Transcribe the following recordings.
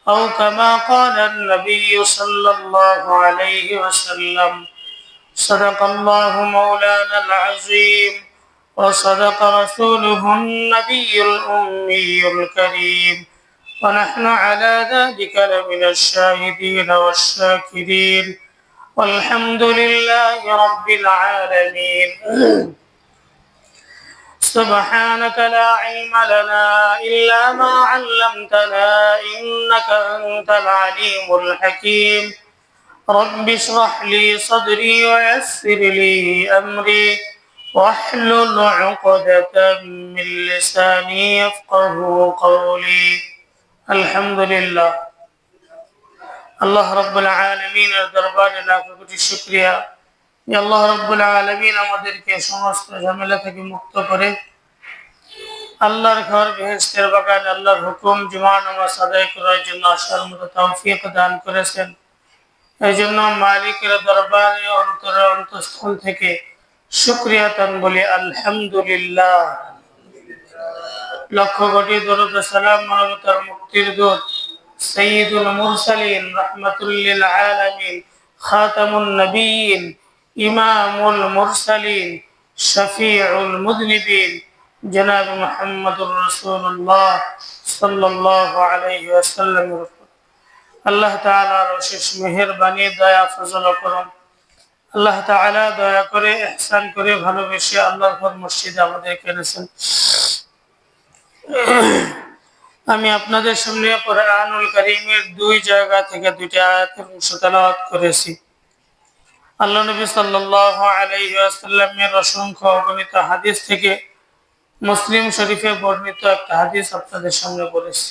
أو كما قال النبي صلى الله عليه وسلم. صدق الله مولانا العظيم وصدق رسوله النبي الأمي الكريم، ونحن على ذلك لمن الشاهدين والشاكرين، والحمد لله رب العالمين. سبحانك لا علم لنا إلا ما علمتنا إنك أنت العليم الحكيم. رب اشرح لي صدري ويسر لي أمري واحلل عقدة من لساني يفقه قولي. الحمد لله, আল্লাহ রাব্বুল আলামিনের দরবারে লাখ কোটি শুকরিয়া যে আল্লাহ রাব্বুল আলামিন আমাদেরকে সমস্ত ঝামেলা থেকে মুক্ত করে আল্লাহর ঘর বেহেশতের বাগান আল্লাহর হুকুম জুমা নামাজ আদায় করার জন্য আসার মতো তৌফিক দান করেছেন। এই জন্য মালিকের দরবারে অন্তরের অন্তঃস্থল থেকে শুকরিয়া তান বলি আলহামদুলিল্লাহ। লক্ষ কোটি দরুদ ও সালাম মানবতার মুক্তির দূত সাইয়্যিদুল মুরসালিন রাহমাতুল লিল আলামিন খাতামুন নবিয়্যিন ইমামুল মুরসালিন শফিউল মুযনিবিন জনাব মুহাম্মদুর রাসূলুল্লাহ সাল্লাল্লাহু আলাইহি ওয়াসাল্লাম। আল্লাহ তাআলার অশেষ মেহেরবানি দয়া ফজল ও করম, আল্লাহ তাআলা দয়া করে ইহসান করে ভালোবেসে আল্লাহর ঘর মসজিদে আমাদেরকে এনেছেন। আমি আপনাদের সামনে কোরআনুল কারীমের দুই জায়গা থেকে দুইটি আয়াতের অংশ তেলাওয়াত করেছি। আল্লাহ নবী সাল্লাল্লাহু আলাইহি ওয়াসাল্লামের অসংখ্য অগণিত হাদিস থেকে মুসলিম শরীফে বর্ণিত একটা হাদিস আপনাদের সামনে বলেছি।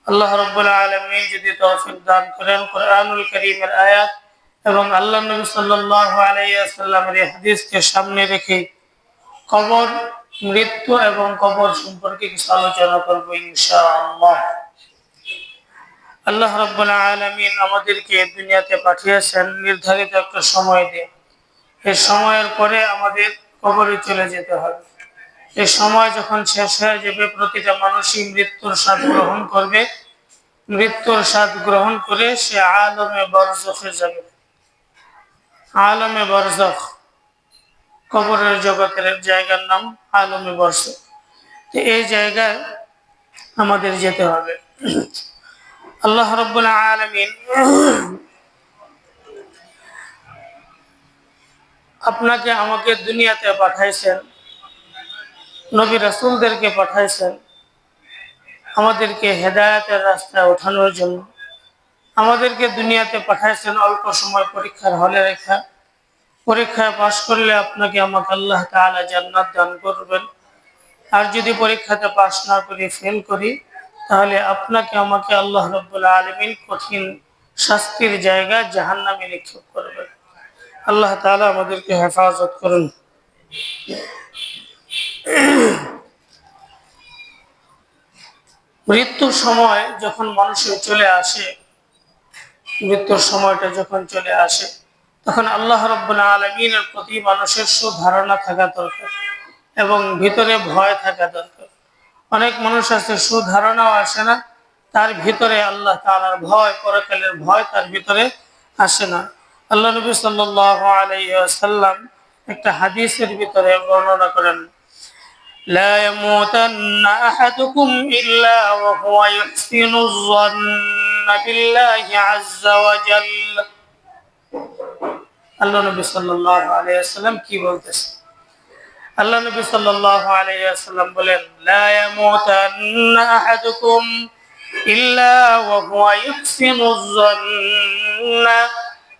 আল্লাহ রাব্বুল আলামিন যদি তৌফিক দান করেন কোরআনুল কারীমের আয়াত এবং আল্লাহ নবী সাল্লাল্লাহু আলাইহি ওয়াসাল্লামের এই হাদিসকে সামনে রেখে কবর, মৃত্যু এবং কবর সম্পর্কে কিছু আলোচনা করব ইনশাআল্লাহ। আল্লাহ রাব্বুল আলামিন আমাদেরকে দুনিয়াতে পাঠিয়েছেন নির্ধারিত একটা সময় দিয়ে। এই সময়ের পরে আমাদের কবরে চলে যেতে হবে। এই সময় যখন শেষ হয়ে যাবে প্রতিটা মানুষই মৃত্যুর স্বাদ গ্রহণ করবে। মৃত্যুর স্বাদ গ্রহণ করে সে আলমে বরজখে যাবে। আলমে বরজখ কবরের জগতের জায়গার নাম আলমে বরজখ। তো এই জায়গায় আমাদের যেতে হবে। আল্লাহ রাব্বুল আলামিন আপনাকে আমাকে দুনিয়াতে পাঠাইছেন, নবী রাসূলদেরকে পাঠাইছেন আমাদেরকে হেদায়েতের রাস্তায় ওঠানোর জন্য। আমাদেরকে দুনিয়াতে পাঠাইছেন অল্প সময় পরীক্ষার হলে রেখা। পরীক্ষায় পাশ করলে আপনাকে আমাকে আল্লাহ তাআলা জান্নাত দান করবেন, আর যদি পরীক্ষাতে পাশ না করি, ফেল করি, তাহলে আপনাকে আমাকে আল্লাহ রাব্বুল আলামিন কঠিন শাস্তির জায়গা জাহান্নামে নিক্ষেপ করবেন। আল্লাহ তাআলা আমাদেরকে হেফাজত করুন। মৃত্যুর সময় যখন মানুষের চলে আসে, মৃত্যুর সময়টা যখন চলে আসে, তখন আল্লাহ রাব্বুল আলামিনের প্রতি মানুষের সুধারণা থাকা দরকার এবং ভিতরে ভয় থাকা দরকার। অনেক মানুষ আছে সুধারণাও আসে না, তার ভিতরে আল্লাহ তাআলার ভয়, পরকালের ভয় তার ভিতরে আসে না। আল্লাহ নবী সাল্লাল্লাহু আলাইহি ওয়াসাল্লাম একটা হাদিসের ভিতরে বর্ণনা করেন, لا يموتن أحدكم إلا وهو يحسن الظن بالله عز وجل। আল্লাহ নবী সাল্লাল্লাহু আলাইহি ওয়াসাল্লাম কি বলতেছেন? আল্লাহ নবী সাল্লাল্লাহু আলাইহি ওয়াসাল্লাম বলেন, لا يموتن أحدكم إلا وهو يحسن الظن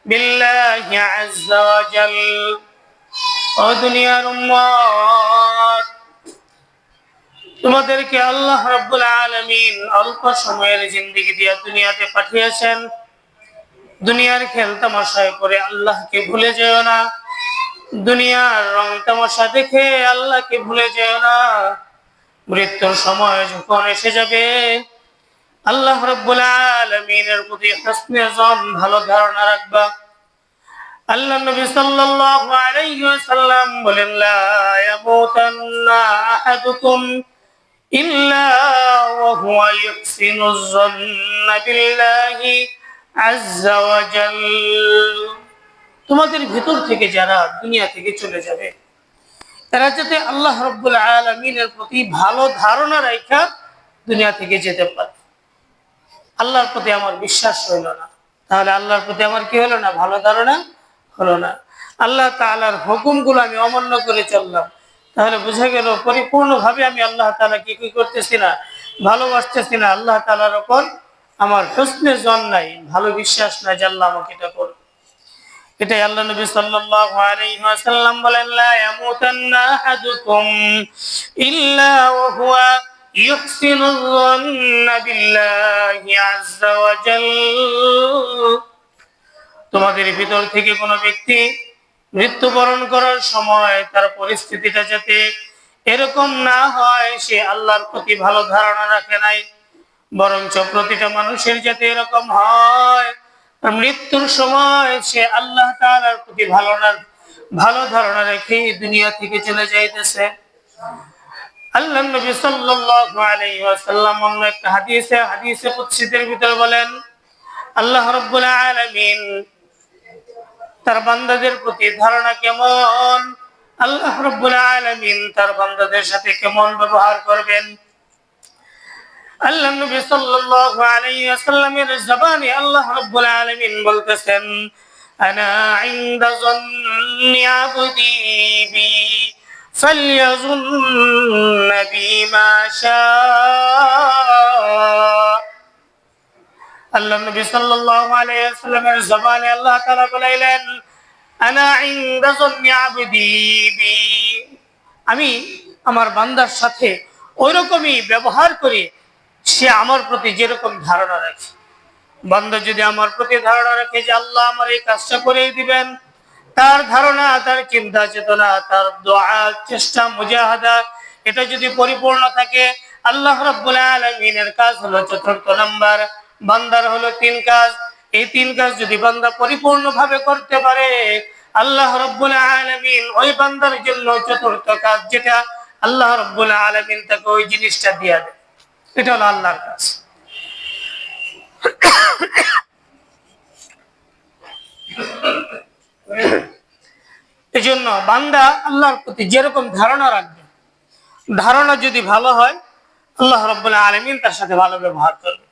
بالله عز وجل। ও দুনিয়ার উম্মত, তোমাদেরকে আল্লাহ রাব্বুল আলামিন অল্প সময়ের জিন্দেগি দিয়ে দুনিয়াতে পাঠিয়েছেন। দুনিয়ার খেল তামাশায় করে আল্লাহকে ভুলে যেও না। দুনিয়ার রং তামাশা দেখে আল্লাহকে ভুলে যেও না। মৃত্যুর সময় যখন এসে যাবে, আল্লাহ রাব্বুল আলামিনের প্রতি হসনে জন, ভালো ধারণা রাখবা। আল্লাহ নবী সাল্লাল্লাহু আলাইহি ওয়াসাল্লাম বলেন, লা ইয়ামুতান্না আহাদুকুম ইল্লা ওয়া হুয়া ইহসিনুজ যান্না বিল্লাহি আযযা ওয়া জাল। তোমাদের ভিতর থেকে যারা দুনিয়া থেকে চলে যাবে, তারা যাতে আল্লাহ রাব্বুল আলামিনের প্রতি ভালো ধারণা রাখা দুনিয়া থেকে যেতে পারে। আল্লাহর প্রতি আমার বিশ্বাস হইল না, তাহলে আল্লাহর প্রতি আমার কি হলো না? ভালো ধারণা হলো না। আল্লাহ তাআলার হুকুমগুলো আমি অমান্য করে চললাম, তাহলে বোঝা গেল পরিপূর্ণভাবে আমি আল্লাহ তাআলা কি করতেছি না? ভালোবাসতেছি না। আল্লাহ তাআলার উপর আমার হুসনে জন নাই, ভালো বিশ্বাস নাই যে আল্লাহ আমাকে এটা করবে। এটাই আল্লাহ নবী সাল্লাল্লাহু আলাইহি ওয়াসাল্লাম বলেন, লা ইয়ামুতান্না আহাদুকুম ইল্লা ওয়া হুয়া ইহসিনুয যান্না বিল্লাহি আযযা ওয়া জাল। তোমাদের ভিতর থেকে কোনো ব্যক্তি মৃত্যুবরণ করার সময় তার পরিস্থিতিটা যাতে এরকম না হয় সে আল্লাহর প্রতি ভালো ধারণা রাখে নাই, বরঞ্চ প্রতিটা মানুষের যাতে এরকম হয় মৃত্যুর সময় সে আল্লাহ তাআলার প্রতি ভালো ধারণা রেখে দুনিয়া থেকে চলে যাইতেছে। আল্লাহ নবী সাল্লাল্লাহু আলাইহি ওয়াসাল্লাম অন্য একটা হাদিসে কুদসিতের ভিতর বলেন, আল্লাহ রাব্বুল আলামিন তার বান্দাদের প্রতি ধারণা কেমন, আল্লাহ রাব্বুল আলামিন তার বান্দাদের সাথে কেমন ব্যবহার করবেন, আল্লাহ নবী সাল্লাল্লাহু আলাইহি ওয়াসাল্লামের জবানে আল্লাহ রাব্বুল আলামিন বলতেছেন, আনা ইনদা যান্নি আবদি বি ফালইয়াযুন্ন বি মা শা। আল্লাহ নবী সাল্লাল্লাহু আলাইহি ওয়াসাল্লামের জবানে আল্লাহ তাআলা বলেন, আনা ইনদা যান্নি আবদি বি, আমি আমার বান্দার সাথে ওইরকমই ব্যবহার করি সে আমার প্রতি যেরকম ধারণা রাখে। বান্দা যদি আমার প্রতি ধারণা রাখে যে আল্লাহ আমার এই কাজটা করে দিবেন, তার ধারণা, তার চিন্তা চেতনা, তার দোয়া, চেষ্টা, মুজাহাদা এটা যদি পরিপূর্ণ থাকে, আল্লাহ রাব্বুল আলামিনের কাজ হলো চতুর্থ নাম্বার, বান্দার হলো 3 কাজ। এই 3 কাজ যদি বান্দা পরিপূর্ণভাবে করতে পারে, আল্লাহ রাব্বুল আলামিন ওই বান্দার জন্য চতুর্থ কাজ যেটা আল্লাহ রাব্বুল আলামিন তাকে ওই জিনিসটা দিয়ে দেয়। এটা হলো আল্লাহর কাজ। এই জন্য বান্দা আল্লাহর প্রতি যেরকম ধারণা রাখবে, ধারণা যদি ভালো হয় আল্লাহ রাব্বুল আলামিন তার সাথে ভালো ব্যবহার করবে।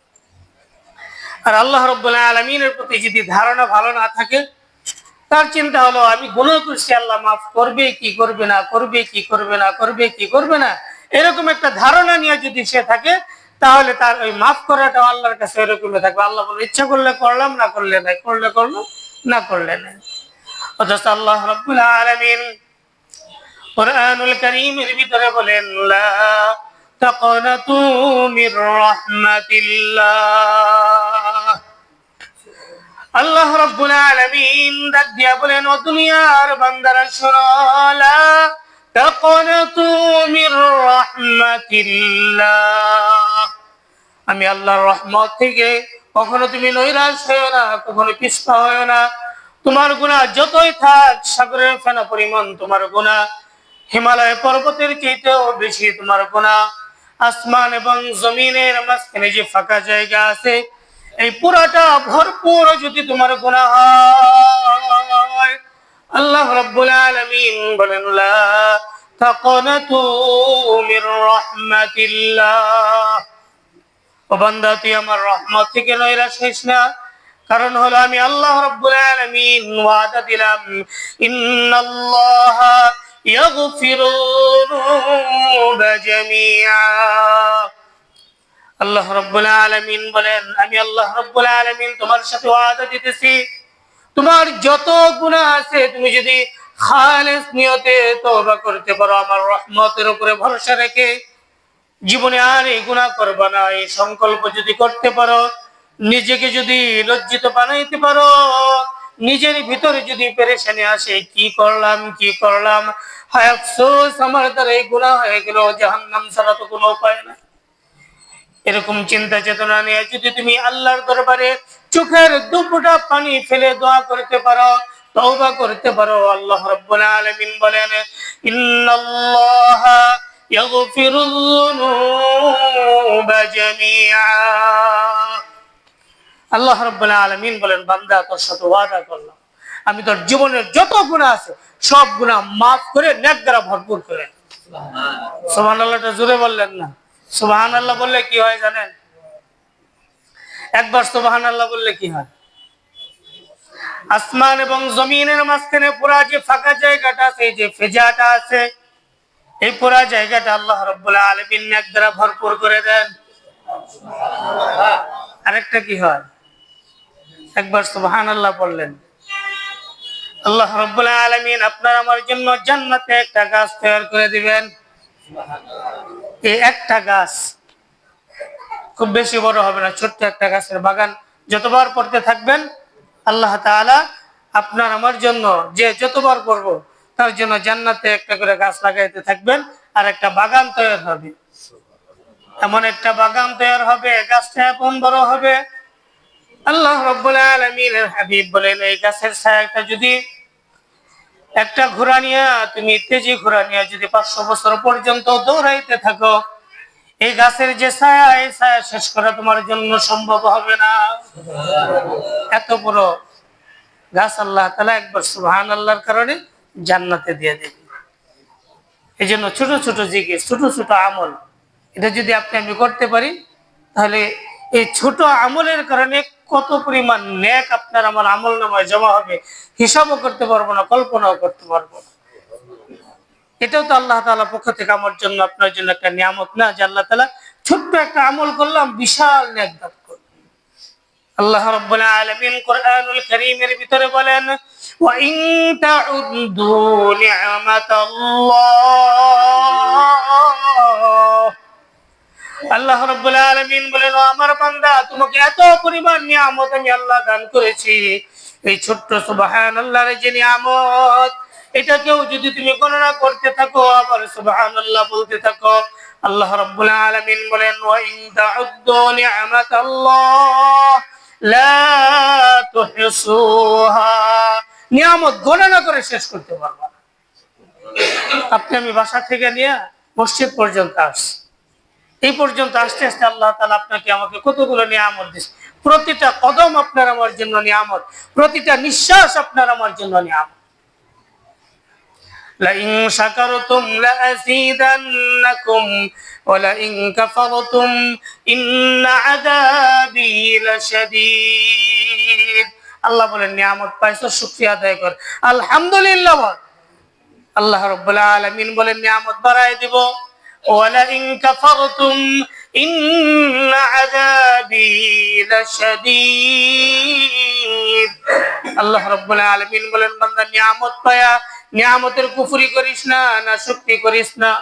আর আল্লাহ রাব্বুল আলামিনের প্রতি যদি ধারণা ভালো না থাকে, তার চিন্তা হলো আমি গুনাহ করছি, আল্লাহ মাফ করবে কি করবে না, করবে কি করবে না, করবে কি করবে না, এরকম একটা ধারণা নিয়ে যদি সে থাকে, তাহলে তার ওই মাফ করাটা আল্লাহর কাছে এরকমই থাকবে। আল্লাহ বলে ইচ্ছা করলে করলাম, না করলে নাই, করলে করলো, না করলে নাই। অথচ আল্লাহ রাব্বুল আলামিন কুরআনুল কারীমের ভিতরে বলেন, লা তাকনাতু মির রাহমাতিল্লাহ। আল্লাহ রাব্বুল আলামিন ডাক দিয়া বলেন, ও দুনিয়ার বান্দারা শোনো, লা তাকনাতু মির রাহমাতিল্লাহ। আমি আল্লাহর রহমত থেকে কখনো তুমি নৈরাশ হয়ো না, কখনো পিছপা হয়ো না। তোমার গুনাহ যতই থাক, সাগরের ফেনা পরিমাণ তোমার গুনাহ, হিমালয় পর্বতের চাইতেও বেশি তোমার গুনাহ। আসমান এবং জমিনের মাঝখানে যে ফাঁকা জায়গা আছে, এই পুরাটা ভরপুর যদি তোমার গুনাহ হয়, আল্লাহ রাব্বুল আলামিন বলেন, লা তাকনাতু মির রাহমাতিল্লাহ। ও বান্দা, তুই আমার রহমত থেকে নৈরাশ হইস না। কারণ হলো আমি আল্লাহ রাব্বুল আলামিন ওয়াদা দিলাম, ইন্নাল্লাহা ইয়াগফিরুয যুনুবা জামিআ। আল্লাহ রাব্বুল আলামিন বলেন, আমি আল্লাহ রাব্বুল আলামিন তোমার সাথে ওয়াদা দিতেছি, তোমার যত গুনাহ আছে তুমি যদি খালেস নিয়তে তওবা করতে পারো, আমার রহমতের উপরে ভরসা রেখে, জীবনে আর এই গুনাহ করবা না, এই সংকল্প যদি করতে পারো, নিজেকে যদি লজ্জিত বানাইতে পারো, নিজের ভিতরে যদি পেরেশানি আসে, কি করলাম কি করলাম, হায় আফসোস আমার দ্বারা এই গুনাহ হয়ে গেল, জাহান্নাম ছাড়া তো কোনো উপায় নাই, এরকম চিন্তা চেতনা নিয়ে যদি তুমি আল্লাহর দরবারে চোখের দুপুটা পানি ফেলে দোয়া করতে পারো, তওবা করতে পারো, আল্লাহ রাব্বুল আলামিন বলেন, ইন্নাল্লাহা ইয়াগফিরুয যুনুবা জামিআ। আল্লাহ রাব্বুল আলামিন বলেন, বান্দা তোর সাথে ওয়াদা করলাম, আমি তোর জীবনের যত গুনাহ আছে সব গুনাহ মাফ করে নেক দ্বারা ভরপুর করে। সুবহানাল্লাহটা জোরে বললেন না? সুবহানাল্লাহ বললে কি হয় জানেন? একবার সুবহানাল্লাহ বললে কি হয়? আসমান এবং জমিনের মাঝখানে পুরা যে ফাঁকা জায়গাটা আছে, এই যে ফেজাটা আছে, এই পুরা জায়গাটা আল্লাহ রাব্বুল আলামিন নেক দ্বারা ভরপুর করে দেন। আরেকটা কি হয়? একবার সুবহানাল্লাহ বললেন, আল্লাহ রাব্বুল আলামিন আপনার আমার জন্য জান্নাতে একটা গাছ তৈরি করে দিবেন। এই একটা গাছ খুব বেশি বড় হবে না, ছোট্ট একটা গাছের বাগান যতবার পড়তে থাকবেন আল্লাহ তাআলা আপনার আমার জন্য, যে যতবার পড়বো তার জন্য জান্নাতে একটা করে গাছ লাগাইতে থাকবেন, আর একটা বাগান তৈরি হবে। এমন একটা বাগান তৈরি হবে, গাছটা এমন বড় হবে, আল্লাহ রাব্বুল আলামিনের হাবিব বলেন, এই গাছের ছায়াটা যদি একটা ঘোড়া নিয়ে, তুমি তেজি ঘোড়া নিয়ে যদি 500 বছর পর্যন্ত দৌড়াইতে থাকো, এই গাছের যে ছায়া, এই ছায়া শেষ করা তোমার জন্য সম্ভব হবে না। এত বড় গাছ আল্লাহ তাআলা একবার সুবহানাল্লাহর কারণে জান্নাতে দিয়ে দেবে। এই জন্য ছোট ছোট জিকির, ছোট ছোট আমল, এটা যদি আপনি আমি করতে পারি, তাহলে এই ছোট আমলের কারণে কত পরিমাণ নেক আপনার আমার আমল নামায় জমা হবে, হিসাবও করতে পারবো না, কল্পনাও করতে পারবো না। এটাও তো আল্লাহ তাআলার পক্ষ থেকে আমার জন্য আপনার জন্য একটা নিয়ামত না, যে আল্লাহ তাআলা ছোট্ট একটা আমল করলাম বিশাল নেক দান করলেন। আল্লাহ রাব্বুল আলামিন কোরআনুল কারীমের ভিতরে বলেন, ওয়া ইন তাউদ্দু নি'মাতাল্লাহ, আল্লাহ রাব্বুল আলামিন বলেন, ও আমার বান্দা, তোমাকে এত পরিমাণ নিয়ামত আমি আল্লাহ দান করেছি, এই ছোট্ট সুবহানাল্লাহর যে নিয়ামত, এটাকেও যদি তুমি গণনা করতে থাকো, আবার সুবহানাল্লাহ বলতে থাকো, আল্লাহ রাব্বুল আলামিন বলেন, ওয়া ইন তাউদ্দু নি'মাতাল্লাহ লা তুহসুহা, নিয়ামত গণনা করে শেষ করতে পারবা না। আপনি আমি বাসা থেকে নিয়ে মসজিদ পর্যন্ত আসছি, এই পর্যন্ত আসতে আসতে আল্লাহ তাআলা আপনাকে আমাকে কতগুলো নিয়ামত দিয়েছে। প্রতিটা কদম আপনার আমার জন্য নিয়ামত, প্রতিটা নিঃশ্বাস আপনার আমার জন্য নিয়ামত। লাইন শাকারতুম লাযীদান্নাকুম ওয়া লাইন কাফারতুম ইন্না আযাবী লাশাদীদ। আল্লাহ বলেন, নিয়ামত পাইছো, শুকরিয়া আদায় কর, আলহামদুলিল্লাহ বল। আল্লাহ রাব্বুল আলামিন বলেন, নিয়ামত বাড়ায় দিব, ওয়ালাইন কাফারতুম ইন্না আযাবী লাশাদীদ। আল্লাহ রাব্বুল আলামিন বলেন, বান্দা নিয়ামত পায়া নিয়ামতের কুফরি করিস না, না শুকরি করিস না,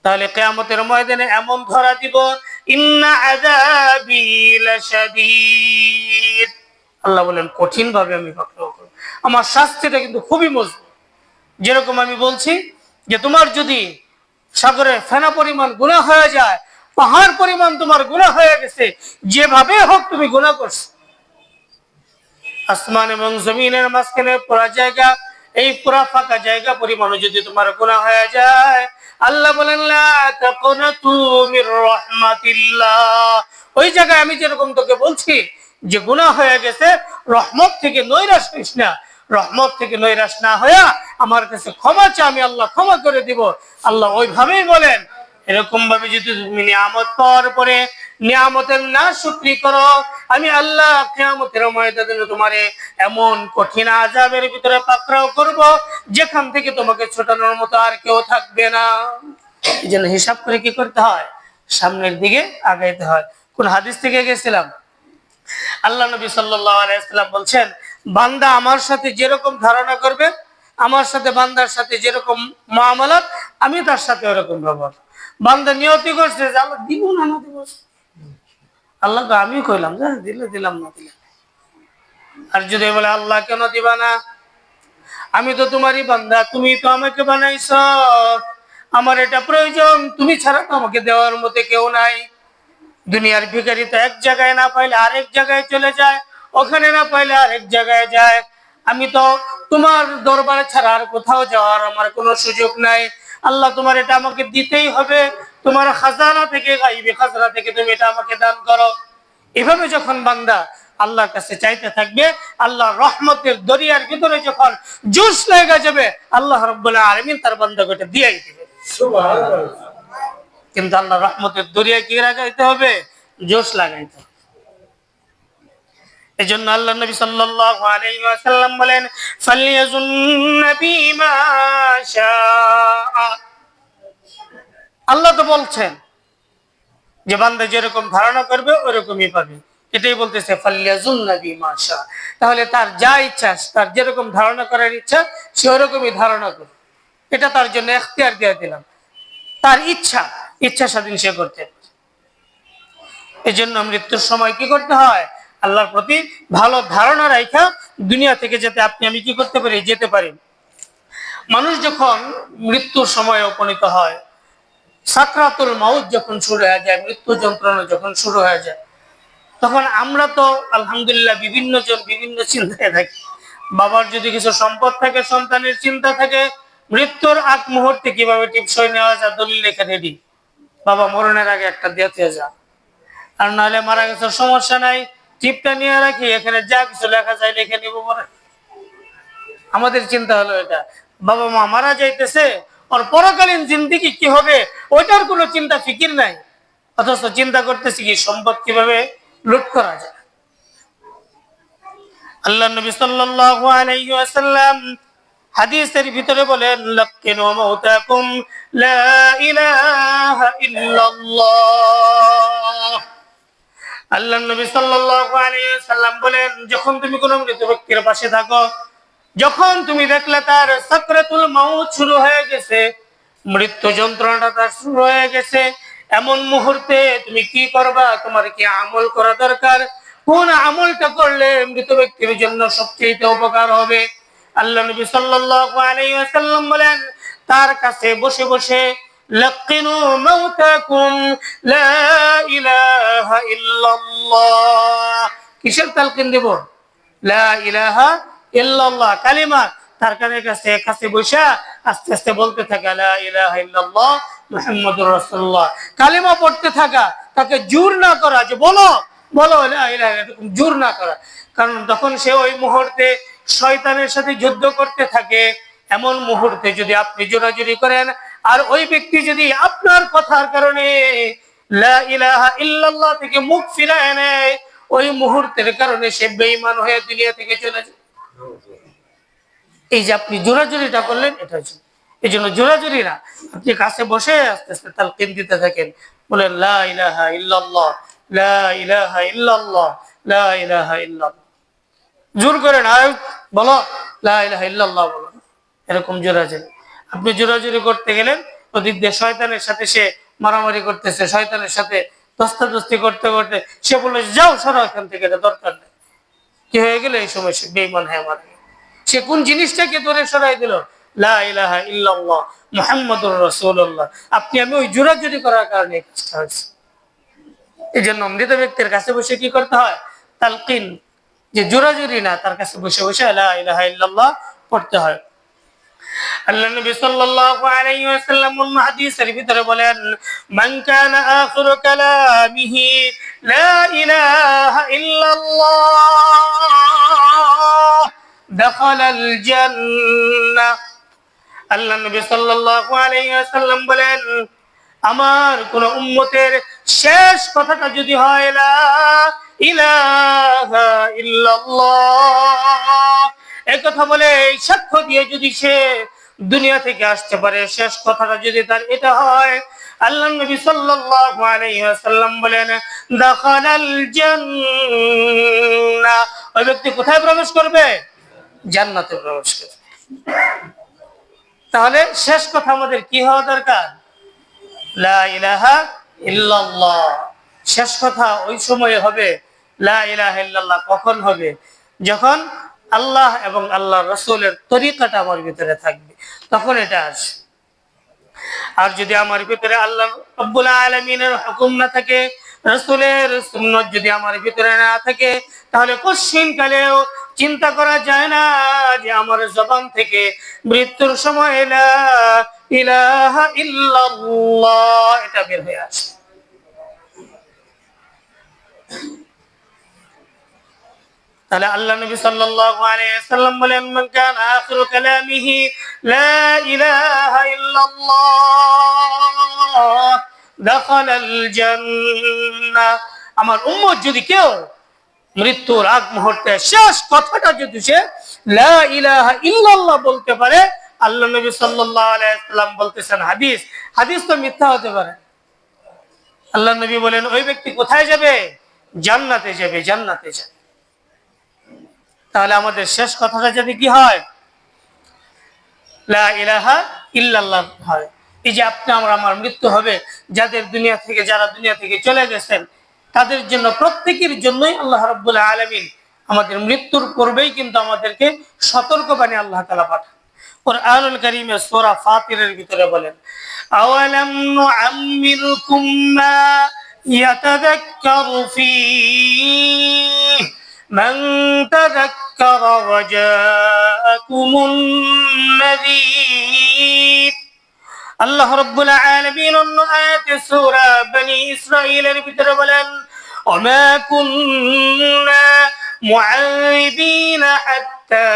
তাহলে কিয়ামতের ময়দানে এমন ধরা দিব, ইন্না আযাবী লাশাদীদ। আল্লাহ বলেন, কঠিন ভাবে আমি পাকড়াও করব, আমার শাস্তিটা কিন্তু খুবই মজবুত। যেরকম আমি বলছি যে তোমার যদি সাগরে ফেনা পরিমাণ গুনাহ হয়ে যায়, পাহাড় পরিমাণ তোমার গুনাহ হয়ে গেছে, যেভাবে হোক তুমি গুনাহ করছো, আসমান এবং জমিনের মাঝখানে পুরা জায়গা, এই পুরা ফাঁকা জায়গা পরিমাণ যদি তোমার গুনাহ হয়ে যায়, আল্লাহ বলেন, লা তাকুনাতু মির রাহমাতিল্লাহ, ওই জায়গায় আমি যেরকম তোকে বলছি যে গুনাহ হয়ে গেছে, রহমত থেকে নৈরাশ হইস না, রহমত থেকে নৈরাশ না হইয়া আমার কাছে ক্ষমা চা, আমি আল্লাহ ক্ষমা করে দিব। আল্লাহ ওইভাবেই বলেন। এরকম ভাবে যদি তুমি নিয়ামত পাওয়ার পরে নিয়ামতের না শুকরি করো, আমি আল্লাহ কিয়ামতের ময়দানে তোমারে এমন কঠিন আযাবের ভিতরে পাকড়াও করব, যেখান থেকে তোমাকে ছোটানোর মতো আর কেউ থাকবে না। এই জন্য হিসাব করে কি করতে হয়, সামনের দিকে আগাইতে হয়। কোন হাদিস থেকে গেছিলাম, আল্লাহ নবী সাল্লাল্লাহু আলাইহি ওয়াসাল্লাম বলছেন, বান্দা আমার সাথে যেরকম ধারণা করবে, আমার সাথে বান্দার সাথে যেরকম মুআমালাত, আমি তার সাথে ওরকম ব্যবহার। বান্দা নিয়তি করছে যে আল্লাহ দিব না, না দিব, আল্লাহ তো আমি কইলাম যে দিলে দিলাম, না দিলে। আর যদি বলে, আল্লাহ কেন দিবা না, আমি তো তোমারই বান্দা, তুমি তো আমাকে বানাইছো, আমার এটা প্রয়োজন, তুমি ছাড়া তো আমাকে দেওয়ার মতো কেউ নাই। দুনিয়ার ভিখারি তো এক জায়গায় না পাইলে আরেক জায়গায় চলে যায়, ওখানে না পাইলে আরেক জায়গায় যায়, আমি তো তোমার দরবারে ছাড়া আর কোথাও যাওয়ার আমার কোনো সুযোগ নাই। আল্লাহ তোমার এটা আমাকে দিতেই হবে, তোমার খাজানা থেকে, গাইবি খাজনা থেকে তুমি এটা আমাকে দান করো। এভাবে যখন বান্দা আল্লাহর কাছে চাইতে থাকবে, আল্লাহর রহমতের দরিয়ার ভিতরে যখন জোশ লেগে যাবে, আল্লাহ রাব্বুল আলামিন তার বান্দাকে এটা দিয়েই দিবে। সুবহানাল্লাহ। কিন্তু আল্লাহর রহমতের দরিয়া কি লাগাইতে হবে? জোশ লাগাইতে হবে। এজন্য আল্লাহ নবী সাল্লাল্লাহু আলাইহি ওয়াসাল্লাম বলেন, ফালিয়াজুন নবী মা শাআ। আল্লাহ তো বলছেন যে বান্দা যেরকম ধারণা করবে ওরকমই পাবে, এটাই বলতেছে ফালিয়াজুন নবী মা শাআ। তাহলে তার যা ইচ্ছা, তার যেরকম ধারণা করার ইচ্ছা সে ওরকমই ধারণা করবে, এটা তার জন্য এখতিয়ার দিয়ে দিলাম। তার ইচ্ছা স্বাধীন সে করতে। এজন্য মৃত্যুর সময় কি করতে হয়? আল্লাহর প্রতি ভালো ধারণা রাখা দুনিয়া থেকে যাতে আপনি আমি কি করতে পারি, যেতে পারি। মানুষ যখন মৃত্যুর সময় উপনীত হয়, সাকরাতুল মাউত যখন শুরু হয়ে যায়, মৃত্যু যন্ত্রণা যখন শুরু হয়ে যায়, তখন আমরা তো আলহামদুলিল্লাহ বিভিন্ন জন বিভিন্ন চিন্তায় থাকি। বাবার যদি কিছু সম্পদ থাকে, সন্তানের চিন্তা থাকে, মৃত্যুর আগ মুহূর্তে কিভাবে টিপসই নেওয়া যায়, দলিল লেখা রেডি, বাবা মরণের আগে একটা দিয়ে যা, আর নাহলে মারা গেছে সমস্যা নাই, টিপটা নিয়ে রাখি, এখানে যা কিছু লেখা যায় লিখে নিব মরে। আমাদের চিন্তা হলো এটা, বাবা মা মারা যাইতেছে, আর পরকালীন জিন্দেগি কি হবে ওইটার কোনো চিন্তা ফিকির নাই, অথচ চিন্তা করতেছি কি সম্পদ কিভাবে লুট করা যায়। আল্লাহ নবী সাল্লাল্লাহু আলাইহি ওয়াসাল্লাম হাদিসের ভিতরে বলেন, লাক্কিনু মাউতাকুম লা ইলাহা ইল্লাল্লাহ। আল্লাহ নবী সাল্লাল্লাহু আলাইহি ওয়াসাল্লাম বলেন, যখন তুমি কোনো মৃত ব্যক্তির পাশে থাকো, যখন তুমি দেখলে তার সাকরাতুল মাউত শুরু হয়ে গেছে, মৃত্যু যন্ত্রণাটা তার শুরু হয়ে গেছে, এমন মুহূর্তে তুমি কি করবা? তোমার কি আমল করা দরকার? কোন আমলটা করলে মৃত ব্যক্তির জন্য সবচেয়ে উপকার হবে? আল্লাহ নবী সাল্লাল্লাহু আলাইহি ওয়াসাল্লাম বলেন, তার কাছে বসে বসে লাক্কিনু মাউতাকুম লা ইলাহা ইল্লাল্লাহ। কিসের তালকিন দেব? লা ইলাহা ইল্লাল্লাহ কালিমা। তার কাছে বসে আস্তে আস্তে বলতে থাকা, লা ইলাহা ইল্লাল্লাহ মুহাম্মাদুর রাসূলুল্লাহ, কালিমা পড়তে থাকা, তাকে জোর না করা যে বলো বলো লা ইলাহা, এরকম জোর না করা। কারণ তখন সে ওই মুহূর্তে শয়তানের সাথে যুদ্ধ করতে থাকে। এমন মুহূর্তে যদি আপনি জোরাজুরি করেন, আর ওই ব্যক্তি যদি আপনার কথার কারণে লা ইলাহা ইল্লাল্লাহ থেকে মুখ ফিরায় নেয়, ওই মুহূর্তের কারণে সে বেঈমান হয়ে দুনিয়া থেকে চলে যায়। এই যে আপনি জোরাজুরিটা করলেন, এটা হচ্ছে এই জন্য জোরাজুরি না, আপনি কাছে বসে আস্তে আস্তে তালকিন দিতে থাকেন, বলেন লা ইলাহা ইল্লাল্লাহ, লা ইলাহা ইল্লাল্লাহ, লা ইলাহা ইল্লাল্লাহ। জোর করে না, বলো লা ইলাহা ইল্লাল্লাহ বলো, এরকম জোরাজুরি। আপনি জোরাজুরি করতে গেলেন, ওদিক দিয়ে শয়তানের সাথে সে মারামারি করতেছে, শয়তানের সাথে দস্তাদস্তি করতে করতে সে বলে যাও সরো এখান থেকে, এটা দরকার নেই। কি হয়ে গেল? এই সময় সে বেঈমান হয়ে মারা গেল। সে কোন জিনিসটাকে দূরে সরাই দিল? লা ইলাহা ইল্লাল্লাহ মুহাম্মাদুর রাসূলুল্লাহ। আপনি আমি ওই জোরাজুরি করার কারণে কাজটা হয়েছে। এই জন্য মৃত ব্যক্তির কাছে বসে কি করতে হয়? তালকিন, যে জোরাজুরি না, তার কাছে বসে বসে লা ইলাহা ইল্লাল্লাহ পড়তে হয়। আল্লাহ নবী সাল্লাল্লাহু আলাইহি ওয়াসাল্লাম হাদিসের ভিতরে বলেন, মান কানা আখিরু কালামিহি লা ইলাহা ইল্লাল্লাহ দাখালাল জান্নাহ। আল্লাহ নবী সাল্লাল্লাহু আলাইহি ওয়াসাল্লাম বলেন, আমার কোন উম্মতের শেষ কথাটা যদি হয় লা ইলাহা ইল্লাল্লাহ, এই কথা বলে সাক্ষ্য দিয়ে যদি সে দুনিয়া থেকে আসতে পারে, শেষ কথাটা যদি তার এটা হয়, আল্লাহ নবী সাল্লাল্লাহু আলাইহি ওয়াসাল্লাম বলেন, দাখালাল জান্নাহ। ওই ব্যক্তি কোথায় প্রবেশ করবে? জান্নাতে প্রবেশ করবে। তাহলে শেষ কথা আমাদের কি হওয়া দরকার? লা ইলাহা ইল্লাল্লাহ। শেষ কথা ওই সময় হবে। লা ইলাহা ইল্লাল্লাহ কখন হবে? যখন আল্লাহ এবং আল্লাহর রাসূলের তরিকাটা আমার ভিতরে থাকবে, তখন এটা আসে। আর যদি আমার ভিতরে আল্লাহ রাব্বুল আলামিনের হুকুম না থাকে, রাসূলের সুন্নাত যদি আমার ভিতরে না থাকে, তাহলে কোশ্চিন কালেও চিন্তা করা যায় না যে আমার জবান থেকে মৃত্যুর সময় লা ইলাহা ইল্লাল্লাহ, এটা বের হয়ে আসে। তাহলে আল্লাহ নবী সাল্লাল্লাহু আলাইহি ওয়াসাল্লাম বলেন, মান কানা আখিরু কালামিহি লা ইলাহা ইল্লাল্লাহ দাখালাল জান্নাহ। আমার উম্মত যদি কেউ মৃত্যুর আগ মুহূর্তে শেষ কথাটা যদি সে লা ইলাহা ইল্লাল্লাহ বলতে পারে, আল্লাহ নবী সাল্লাল্লাহু আলাইহি ওয়াসাল্লাম বলতেছেন, হাদিস তো মিথ্যা হতে পারে, আল্লাহ নবী বলেন ওই ব্যক্তি কোথায় যাবে? জান্নাতে যাবে, জান্নাতে যাবে। তাহলে আমাদের শেষ কথাটা যদি কি হয়? লা ইলাহা ইল্লাল্লাহ হয়। এই যে আপনি আমার মৃত্যু হবে, যারা দুনিয়া থেকে চলে গেছেন, তাদের জন্য, প্রত্যেকের জন্যই আল্লাহ রাব্বুল আলামিন আমাদের মৃত্যুর পূর্বেই কিন্তু আমাদেরকে সতর্কবাণী আল্লাহ তাআলা পাঠান। কুরআনুল কারীমে সূরা ফাতিরের ভিতরে বলেন, আওয়ালাম নুআম্মিরকুম মা ইয়াতাযাক্কারু ফীহি মান তাযাক্কারা ওয়া জাআকুমুন নাযীর। আল্লাহ রাব্বুল আলামিন অন্য আয়াতে সূরা বনী ইসরাঈলের ভিতরে বলেন, ওমা কুন্না মুআযিবিনা হাত্তা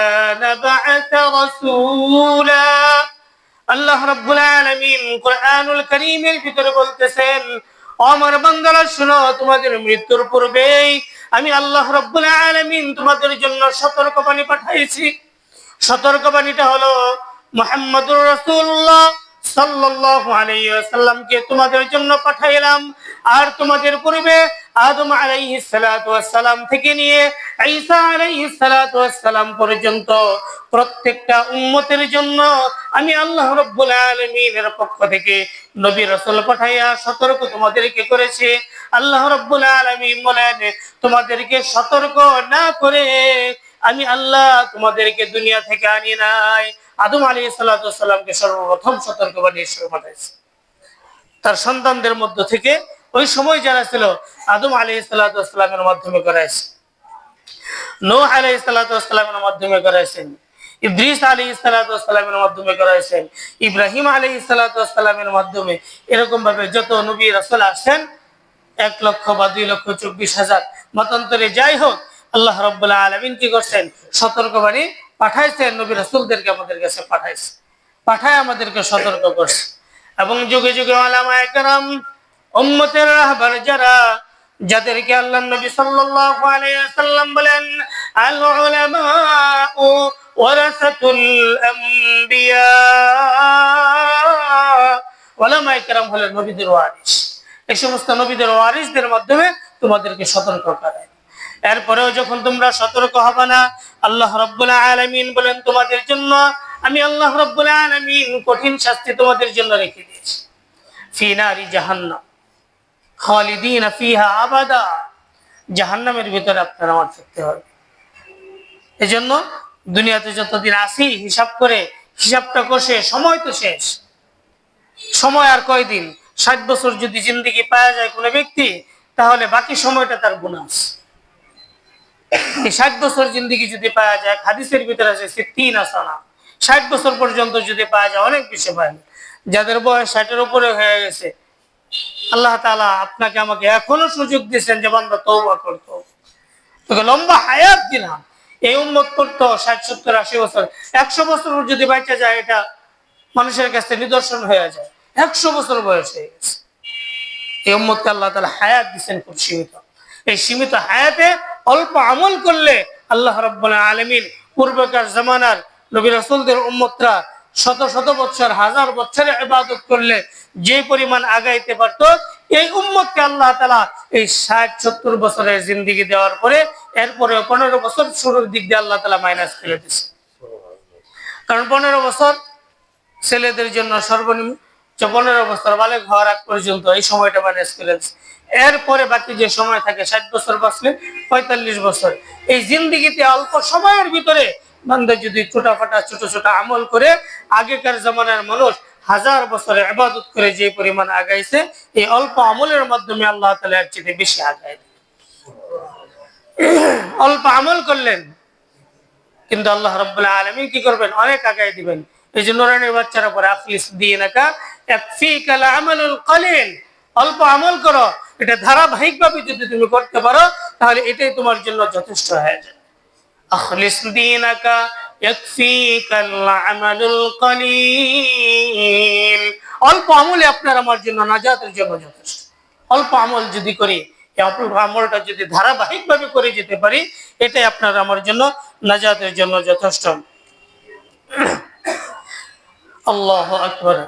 নাবআসা রাসূলা। আল্লাহ রাব্বুল আলামিন কুরআনুল কারীমের ভিতরে বলতেছেন, ও আমার বান্দারা শুনো, তোমাদের মৃত্যুর পূর্বেই আমি আল্লাহ রাব্বুল আলামিন তোমাদের জন্য সতর্কবাণী পাঠাইছি। সতর্কবাণীটা হলো মুহাম্মদুর রাসূলুল্লাহ সাল্লাল্লাহু আলাইহি ওয়াসাল্লামকে তোমাদের জন্য পাঠাইলাম। আর তোমাদের পূর্বে আদম আলাইহিস সালাতু ওয়াস সালাম থেকে নিয়ে ঈসা আলাইহিস সালাতু ওয়াস সালাম পর্যন্ত প্রত্যেকটা উম্মতের জন্য আমি আল্লাহ রাব্বুল আলামিনের পক্ষ থেকে নবী রাসূল পাঠাইয়া সতর্ক তোমাদেরকে করেছি। আল্লাহ রাব্বুল আলামিন বলেন, তোমাদেরকে সতর্ক না করে আমি আল্লাহ তোমাদেরকে দুনিয়া থেকে আনি নাই। আদম আলাইহিস সালাতু ওয়াস সালামকে সর্বপ্রথম সতর্কবাণী হিসেবে পাঠাইছে। তার সন্তানদের মধ্য থেকে ওই সময় যারা ছিল, আদম আলাইহিস সালাতু ওয়াস সালামের মাধ্যমে করাইছে, নূহ আলাইহিস সালাতু ওয়াস সালামের মাধ্যমে করাইছেন, ইদ্রিস আলাইহিস সালাতু ওয়াস সালামের মাধ্যমে করাইছেন, ইব্রাহিম আলাইহিস সালাতু ওয়াস সালামের মাধ্যমে, এরকম ভাবে যত নবী রাসূল আসেন 1 লক্ষ বা 2,24,000 মতান্তরে যাই হোক, আল্লাহ রাব্বুল আলামিন কি করছেন? সতর্কবাণী পাঠাইছেন, নবী রাসূলদেরকে আমাদের কাছে পাঠায় আমাদেরকে সতর্ক করছে। এবং যুগে যুগে উলামায়ে কেরাম, উম্মতের রাহবার যারা, যাদেরকে আল্লাহর নবী সাল্লাল্লাহু আলাইহি ওয়াসাল্লাম বলেন, আল উলামাউ ওয়ারাসাতুল আমবিয়া। উলামায়ে কেরাম হলেন নবীদের ওয়ারিস। এই সমস্ত নবীদের ওয়ারিসদের মাধ্যমে তোমাদেরকে সতর্ক করে। এরপরেও যখন তোমরা সতর্ক হবে না, আল্লাহ রাব্বুল আলামিন বলেন, তোমাদের জন্য আমি আল্লাহ রাব্বুল আলামিন কঠিন শাস্তি তোমাদের জন্য রেখে দিয়েছি। ফি নারি জাহান্নাম খালিদিনা ফিহা আবাদা। জাহান্নামের ভিতরে আপনারা আমার থাকতে হবে। এজন্য দুনিয়াতে যতদিন আসি হিসাবটা কষে, সময় তো শেষ, সময় আর কয়দিন? 60 বছর যদি জিন্দেগি পাওয়া যায় কোনো ব্যক্তি, তাহলে বাকি সময়টা তার বোনাস। এই 60 বছর জিন্দেগি যদি পাওয়া যায়, হাদিসের ভিতরে আছে 60 সানা, 60 বছর পর্যন্ত যদি পাওয়া যায়, অনেক বেশি পায়। যাদের বয়স 60-এর উপরে হয়ে গেছে, আল্লাহ তাআলা আপনাকে আমাকে এখনো সুযোগ দিয়েছেন যে বান্দা তওবা করতে, তোকে লম্বা হায়াত দিলাম। এই উম্মত করতো 60, 70, 80 বছর, 100 বছর যদি বাঁচা যায়, এটা মানুষের কাছে নিদর্শন হয়ে যায়। 100 বছর বয়স হয়ে গেছে। এই উম্মতকে আল্লাহ তাআলা হায়াত দিয়েছেন খুব সীমিত। এই সীমিত হায়াতে অল্প আমল করলে আল্লাহ রাব্বুল আলামিন পূর্বকার জামানার নবী রাসূলদের উম্মতরা শত শত বছর, হাজার বছরের ইবাদত করলে যে পরিমাণ আগাইতে পারতো, এই উম্মতকে আল্লাহ তাআলা এই 60-70 বছরের জিন্দেগি দেওয়ার পরে এরপরে 15 বছর শুরুর দিক দিয়ে আল্লাহ তাআলা মাইনাস করে দিয়েছে। কারণ 15 বছর ছেলেদের জন্য সর্বনিম্ন, 15 বছর বালেগ হওয়ার আগ পর্যন্ত এই সময়টা ম্যানেজ করে দিয়েছে। এরপরে বাকি যে সময় থাকে, 60 বছর বাঁচলে 45 বছর, এই জিন্দেগিতে অল্প সময়ের ভিতরে বান্দা যদি ছোট ছোট আমল করে, আগেকার জামানার মানুষ হাজার বছরের ইবাদত করে যে পরিমাণ আগাইছে, এই অল্প আমলের মাধ্যমে আল্লাহ তাআলা এর চেয়ে বেশি আগায়। অল্প আমল করলেন, কিন্তু আল্লাহ রাব্বুল আলামিন কি করবেন? অনেক আগায় দিবেন। এই যে নুরানির বাচ্চারা পরে আখলিস দীনাকা ইয়াকফিকাল আমালুল কলিল, অল্প আমল করো, এটা ধারাবাহিকভাবে যদি তুমি করতে পারো তাহলে এটাই তোমার জন্য যথেষ্ট হয়ে যায়। আখলিস দীনাকা ইয়াকফিকাল আমালুল কলিল, অল্প আমলে আপনার আমার জন্য নাজাতের জন্য যথেষ্ট। অল্প আমল যদি করি, এই অল্প আমলটা যদি ধারাবাহিকভাবে করে যেতে পারি, এটাই আপনার আমার জন্য নাজাতের জন্য যথেষ্ট। আল্লাহু আকবার।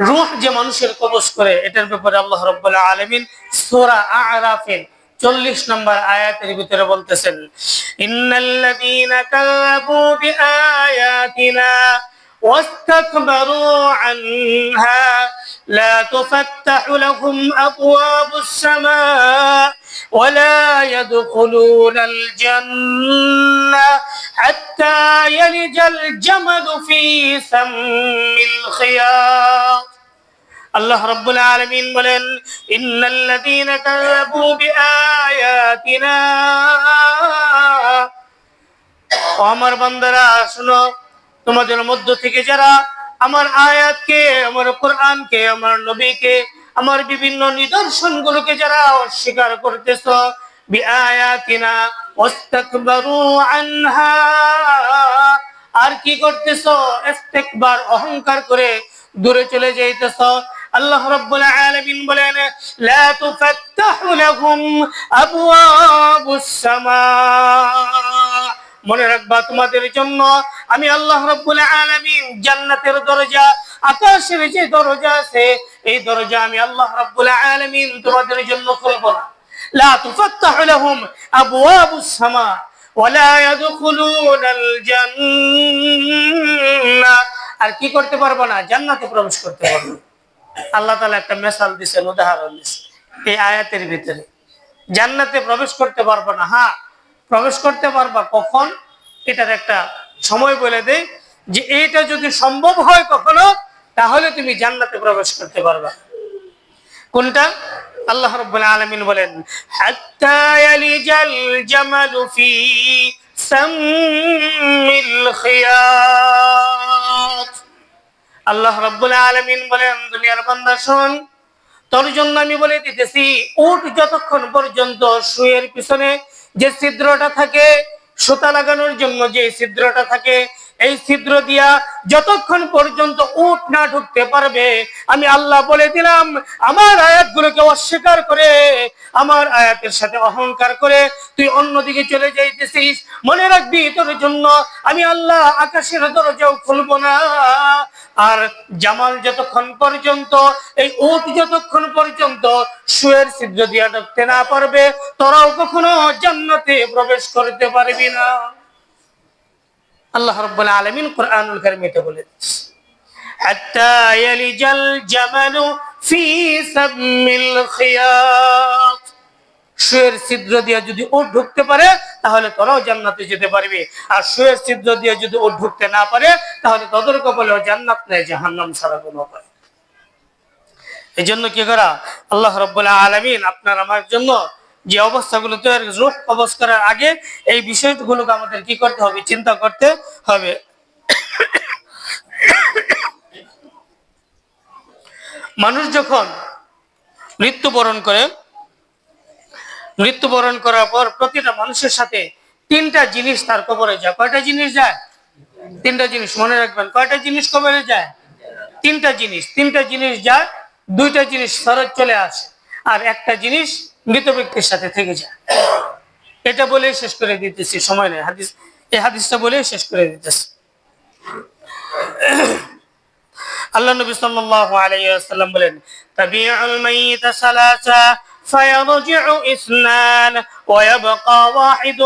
রূহ যে মানুষের কবজ করে, এটার ব্যাপারে আল্লাহ রাব্বুল আলামিন সূরা আ'রাফের 40 নম্বর আয়াতের ভিতরে বলতেছেন, ইন্নাল্লাযীনা কাযাবু বিআয়াতিনা ওয়াস্তাকবারু আনহা লা তুফাত্তাহু লাহুম আবওয়াবুস সামা' ولا يدخلون الجنة حتى يلج الجمل في سم الخياط। আল্লাহ রাব্বুল আলামিন বলেন, ইন্নাল্লাযীনা কাযাবু বিআয়াতিনা, আমার বান্দারা শোনো, তোমাদের মধ্য থেকে যারা আমার আয়াতকে, আমার কোরআনকে, আমার নবীকে, আমার বিভিন্ন নিদর্শনগুলোকে যারা অস্বীকার করতেছ, বিআয়াতিনা ওয়াস্তাকবারু আনহা, আর কি করতেছ? ইস্তিকবার, অহংকার করে দূরে চলে যাইতেছ। আল্লাহ রাব্বুল আলামিন বলেন, লা তুফাত্তাহু লাহুম আবওয়াবুস সামা, মনে রাখবা তোমাদের জন্য আমি আল্লাহ রাব্বুল আলামিন জান্নাতের দরজা, আকাশের যে দরজা আছে, এই দরজা আমি আল্লাহ রাব্বুল আলামিন তোমাদের জন্য খুলব না। লা তুফাত্তাহু লাহুম আবওয়াবুস সামা ওয়ালা ইয়াদখুলুনাল জান্নাহ, আর কি করতে পারবো না? জান্নাতে প্রবেশ করতে পারবো না। আল্লাহ তাআলা একটা মিসাল দিয়েছেন, উদাহরণ দিয়েছেন এই আয়াতের ভিতরে। জান্নাতে প্রবেশ করতে পারবো না, হ্যাঁ প্রবেশ করতে পারবা কখন? এটার একটা সময় বলে দেয়, যে এটা যদি সম্ভব হয় কখনো, তাহলে তুমি জান্নাতে প্রবেশ করতে পারবা। কোনটা? আল্লাহ রাব্বুল আলামিন বলেন, হাত্তা ইয়ালিজাল জামালু ফি সাম্মিল খিয়াত। আল্লাহ রাব্বুল আলামিন বলেন, দুনিয়ার বান্দা শোন, তোর জন্য আমি বলে দিতেছি, উট যতক্ষণ পর্যন্ত শুয়ের পিছনে যে ছিদ্রটা থাকে, সুতা লাগানোর জন্য যে ছিদ্রটা থাকে, এই ছিদ্র দিয়া যতক্ষণ পর্যন্ত উট না ঢুকতে পারবে, আমি আল্লাহ বলে দিলাম, আমার আয়াতগুলোকে অস্বীকার করে, আমার আয়াতের সাথে অহংকার করে তুই অন্যদিকে চলে যাইতেছিস, মনে রাখবি তোর জন্য আমি আল্লাহ আকাশের দরজাও খুলবো না। আর জামাল যতক্ষণ পর্যন্ত, এই উট যতক্ষণ পর্যন্ত শুয়ের ছিদ্র দিয়া ঢুকতে না পারবে, তোরাও কখনো জান্নাতে প্রবেশ করতে পারবি না। আল্লাহ রাব্বুল আলামিন কোরআনুল কারীমে এটা বলে দিয়েছেন, হাত্তা ইয়ালিজাল জামালু ফি সাম্মিল খিয়াত, শুয়ের ছিদ্র দিয়ে যদি উট ঢুকতে পারে তাহলে তোরাও জান্নাতে যেতে পারবি, আর শুয়ের ছিদ্র দিয়ে যদি উট ঢুকতে না পারে তাহলে তোদের কপালেও জান্নাত নেই, জাহান্নাম ছাড়া কোনো উপায়। এই জন্য কি করা, আল্লাহ রাব্বুল আলামিন আপনার আমার জন্য যে অবস্থাগুলো তৈরি, রূহ কবজ করার আগে এই বিষয়গুলোকে আমাদের কি করতে হবে? চিন্তা করতে হবে। মানুষ যখন মৃত্যুবরণ করে, মৃত্যুবরণ করার পর প্রতিটা মানুষের সাথে তিনটা জিনিস তার কবরে যায়। কয়টা জিনিস যায়? তিনটা জিনিস, মনে রাখবেন। কয়টা জিনিস কবরে যায়? তিনটা জিনিস। তিনটা জিনিস যায়, দুইটা জিনিস ফেরত চলে আসে, আর একটা জিনিস মৃত ব্যক্তির সাথে থেকে যায়। এটা বলে শেষ করে দিতেছি, সময় নেই, হাদিস, এই হাদিসটা বলে শেষ করে দিতেছি। আল্লাহ নবী সাল্লাল্লাহু আলাইহি ওয়াসাল্লাম বলেন, তাবিউল মাইয়িত সালাসা فيرجع اثنان ويبقى واحد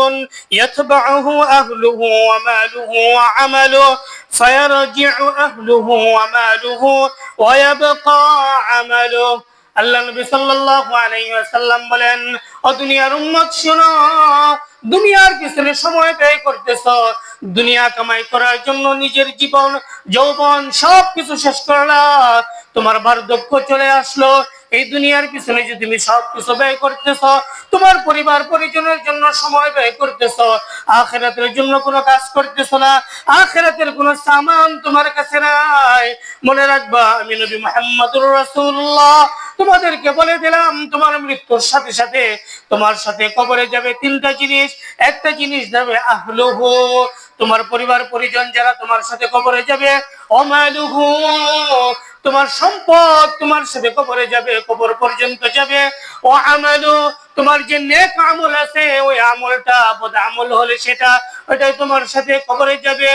يتبعه أهله وماله وعمله فيرجع أهله وماله ويبقى عمله। আল্লাহ নবী সাল্লাল্লাহু আলাইহি ওয়াসাল্লাম বলেন, ও দুনিয়ার উম্মত শোনো, দুনিয়ার পিছনে সময় ব্যয় করতেছো, দুনিয়া কামাই করার জন্য নিজের জীবন, যৌবন সবকিছু শেষ করলা, তোমার বার্ধক্য চলে আসলো, এই দুনিয়ার পিছনে যে তুমি সবকিছু ব্যয় করতেছো, তোমার পরিবার পরিজনের জন্য সময় ব্যয় করতেছো, আখিরাতের জন্য কোনো কাজ করতেছো না, আখিরাতের কোনো সামান তোমার কাছে নাই, মনে রাখবা আমি নবী মুহাম্মদুর রাসূলুল্লাহ তোমাদেরকে বলে দিলাম, তোমার মৃত্যুর সাথে সাথে তোমার সাথে কবরে যাবে তিনটা জিনিস। একটা জিনিস যাবে আহলুহু, তোমার পরিবার পরিজন যারা তোমার সাথে কবরে যাবে, ওমালুহু, তোমার সম্পদ তোমার সাথে কবরে যাবে, কবর পর্যন্ত যাবে, ও আমালু, তোমার যে নেক আমল আছে ওই আমলটা বদ আমল হলে সেটা ওইটাই তোমার সাথে কবরে যাবে।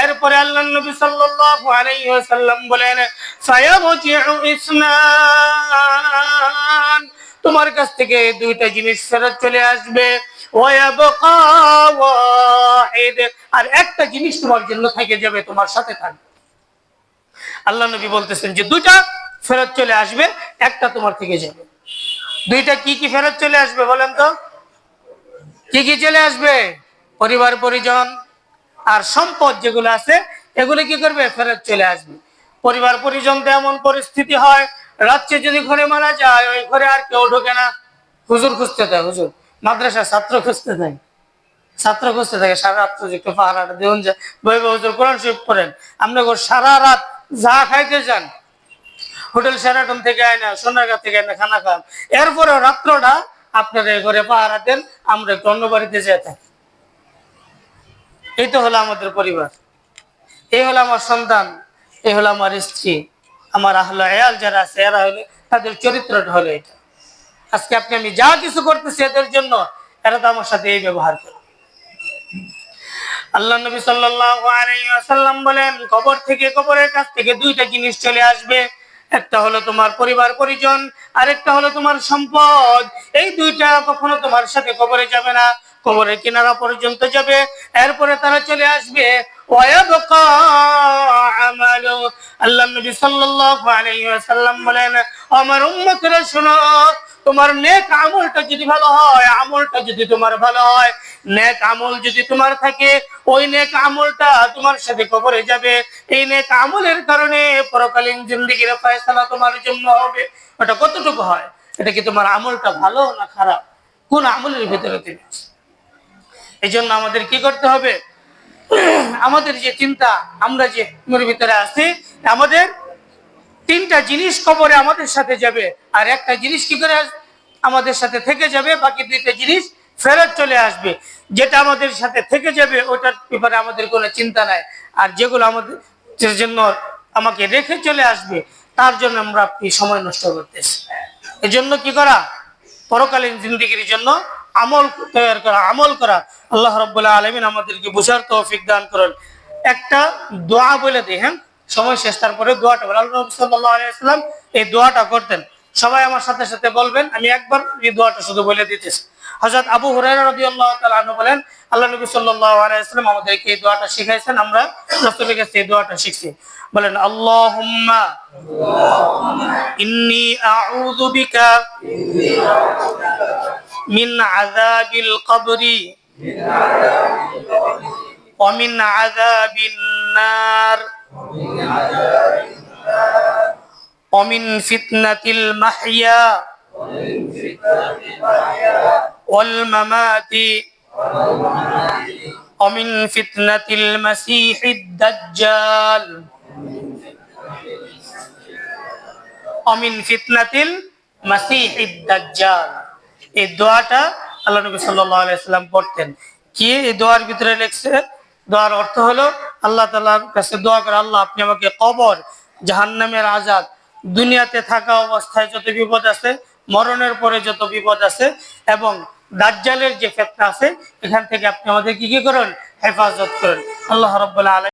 এরপরে আল্লাহর নবী সাল্লাল্লাহু আলাইহি ওয়াসাল্লাম বলেন ফায়ারজিউ ইসনান, তোমার কাছ থেকে দুইটা জিনিস ফেরত চলে আসবে, ওয়ায়াবকা ওয়াহিদ, আর একটা জিনিস তোমার জন্য থেকে যাবে, তোমার সাথে থাকবে। আল্লাহ নবী বলতেছেন যে দুইটা ফেরত চলে আসবে, একটা তোমার থেকে যাবে। দুইটা কি কি ফেরত চলে আসবে বলেন তো? কি কি চলে আসবে? পরিবার পরিজন আর সম্পদ যেগুলো আছে এগুলো কি করবে? ফেরত চলে আসবে। পরিবার পরিজন এমন পরিস্থিতি হয়, রাত্রে যদি ঘরে মারা যায় ওই ঘরে আর কেউ ঢোকে না, হুজুর খুঁজতে থাকে, হুজুর মাদ্রাসার ছাত্র খুঁজতে থাকে, ছাত্র খুঁজতে থাকে, সারা রাত একটু পাহারাটা দেউন যায়, বই হুজুর কোরআন শরীফ পড়েন, আমরা সারা রাত যা খাইতে যান, হোটেল সেরাটন থেকে আয় না, সোনারগাঁ থেকে আয় না, খানা খান, এরপরে রাত্রটা আপনারা ঘরে পাহারা দেন, আমরা একটু অন্য বাড়িতে যেয়ে থাকি। এই তো হলো আমাদের পরিবার, এই হলো আমার সন্তান, এই হলো আমার স্ত্রী, আমার আহলে আয়াল যারা আছে এরা হলো, তাদের চরিত্রটা হলো এটা। আজকে আপনি আমি যা কিছু করতেছি এদের জন্য, এরা তো আমার সাথে এই ব্যবহার করে। আল্লাহ নবী সাল্লাল্লাহু আলাইহি ওয়াসাল্লাম বলেন কবর থেকে, কবরের কাছ থেকে দুইটা জিনিস চলে আসবে, একটা হলো তোমার পরিবার পরিজন, আরেকটা হলো তোমার সম্পদ। এই দুইটা কখনো তোমার সাথে কবরে যাবে না, কবরের কিনারা পর্যন্ত যাবে, এরপরে তারা চলে আসবে ওয়ায়াবকা আমালু। আল্লাহ নবী সাল্লাল্লাহু আলাইহি ওয়াসাল্লাম বলেন আমার উম্মতরা শোনো, তোমার নেক আমলটা যদি ভালো হয়, আমলটা যদি তোমার ভালো হয়, নেক আমল যদি তোমার থাকে, ওই নেক আমলটা তোমার সাথে কবরে যাবে। এই নেক আমলের কারণে পরকালীন জিন্দেগির ফয়সালা তোমার জন্য হবে। ওটা কতটুকু হয়? এটা কি তোমার আমলটা ভালো না খারাপ, কোন আমলের ভিতরে তুমি আছো? এই জন্য আমাদের কি করতে হবে? আমাদের যে চিন্তা, আমরা যে ভিতরে আছি, আমাদের তিনটা জিনিস কবরে আমাদের সাথে যাবে, আর একটা জিনিস কি করে আমাদের সাথে থেকে যাবে, বাকি দুইটা জিনিস ফেরত চলে আসবে। যেটা আমাদের সাথে থেকে যাবে ওটার ব্যাপারে আমাদের কোনো চিন্তা নাই, আর যেগুলো আমাদের জন্য আমাকে রেখে চলে আসবে তার জন্য আমরা সময় নষ্ট করতেছি। এই জন্য কি করা? পরকালীন জিন্দেগির জন্য আমল তৈরি করা, আমল করা। আল্লাহ রাব্বুল আলামিন আমাদেরকে বুঝার তৌফিক দান করুন। একটা দোয়া বলে দিই, হ্যাঁ, সময় শেষ, তারপরে দোয়াটা বলে। আল্লাহ নবী সাল্লাল্লাহু আলাইহি ওয়াসাল্লাম এই দোয়াটা করতেন, সবাই আমার সাথে সাথে বলবেন, আমি একবার এই দোয়াটা শুধু বলে দিতেছি। হযরত আবু হুরায়রা রাদিয়াল্লাহু তাআলা আনহু বলেন আল্লাহ নবী সাল্লাল্লাহু আলাইহি ওয়াসাল্লাম আমাদেরকে এই দোয়াটা শিখাইছেন, আমরা রাসূলের কাছে এই দোয়াটা শিখছি। বলেন আল্লাহুম্মা ইন্নী আউযু বিকা মিন আযাবিল কবরি ওয়া মিন আযাবিন নার ওয়া মিন ফিতনাতিল মাহইয়া ওয়াল মামাতি ওয়া মিন ফিতনাতিল মাসীহিদ দাজ্জাল ওয়া মিন ফিতনাতিল মাসীহিদ দাজ্জাল। এই দোয়াটা আল্লাহ নবী সাল্লাল্লাহু আলাইহি ওয়াসাল্লাম পড়তেন। কি এই দোয়ার ভিতরে লেখছে? দোয়ার অর্থ হলো আল্লাহ তাআলার কাছে দোয়া করে, আল্লাহ আপনি আমাকে কবর, জাহান্নামের আযাব, দুনিয়াতে থাকা অবস্থায় যত বিপদ আছে, মরণের পরে যত বিপদ আছে, এবং দাজ্জালের যে ফিতনা আছে, এখান থেকে আপনি আমাদের কি করুন? হেফাজত করুন। আল্লাহ রাব্বুল আলামিন